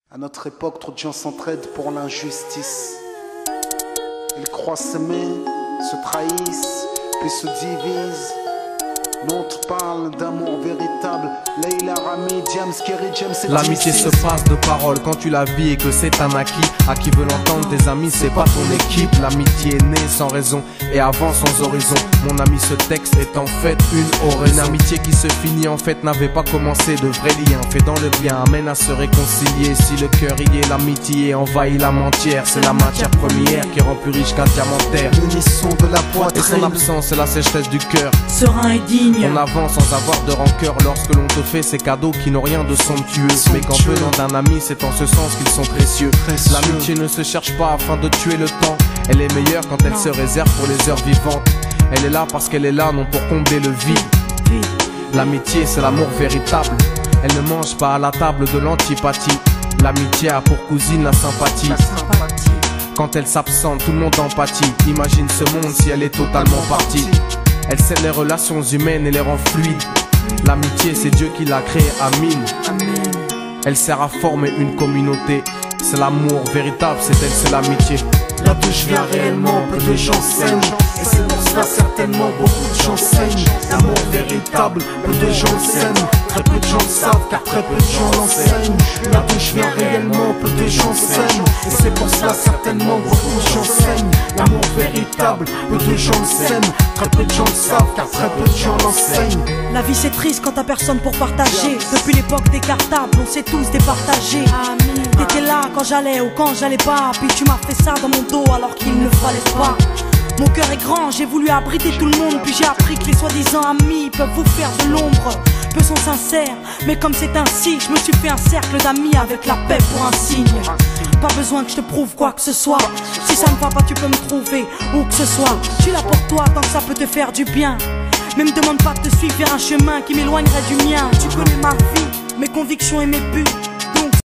À notre époque, trop de gens s'entraident pour l'injustice. Ils croient s'aimer, se trahissent, puis se divisent. Notre parle d'amour véritable. Leila, Rami, James, Kerry, James et l'amitié se passe de paroles quand tu la vis et que c'est un acquis. À qui veut l'entendre, tes amis, c'est pas ton équipe. L'amitié est née sans raison et avant sans horizon. Mon ami, ce texte est en fait une oraison. Une amitié qui se finit en fait n'avait pas commencé. De vrais liens faits dans le bien amène à se réconcilier. Si le cœur y est, l'amitié envahit la mentière. C'est la matière première qui rend plus riche qu'un diamantaire. Le son de la poitrine et son absence, c'est la sécheresse du cœur. Serein et digne. On avance sans avoir de rancœur lorsque l'on te fait ces cadeaux qui n'ont rien de somptueux. Mais qu'en venant d'un ami, c'est en ce sens qu'ils sont précieux. L'amitié ne se cherche pas afin de tuer le temps. Elle est meilleure quand elle se réserve pour les heures vivantes. Elle est là parce qu'elle est là, non pour combler le vide. L'amitié, c'est l'amour véritable. Elle ne mange pas à la table de l'antipathie. L'amitié a pour cousine la sympathie. Quand elle s'absente, tout le monde empathie. Imagine ce monde si elle est totalement partie. Elle scelle les relations humaines et les rend fluides. L'amitié, c'est Dieu qui l'a créée, Amin. Elle sert à former une communauté. C'est l'amour véritable, c'est elle, c'est l'amitié. Là d'où je viens réellement, peu de gens s'aiment. Et c'est pour cela certainement beaucoup de gens saignent. L'amour véritable, peu de gens s'aiment. Très peu de gens le savent car très peu de gens l'enseignent. Là d'où je viens réellement, peu de gens s'aiment. Et c'est pour cela certainement beaucoup de gens saignent. L'amour véritable, peu de gens le s'aiment. Très peu de gens le savent car très peu de gens l'enseignent. La vie c'est triste quand t'as personne pour partager. Depuis l'époque des cartables, on s'est tous départagés. T'étais là quand j'allais ou quand j'allais pas. Puis tu m'as fait ça dans mon dos alors qu'il ne fallait pas. Mon cœur est grand, j'ai voulu abriter tout le monde. Puis j'ai appris que les soi-disant amis peuvent vous faire de l'ombre. Peu sont sincères, mais comme c'est ainsi, je me suis fait un cercle d'amis avec la paix pour un signe. Pas besoin que je te prouve quoi que ce soit. Si ça ne va pas tu peux me trouver où que ce soit. Je suis là pour toi tant que ça peut te faire du bien. Mais me demande pas de te suivre vers un chemin qui m'éloignerait du mien. Tu connais ma vie, mes convictions et mes buts.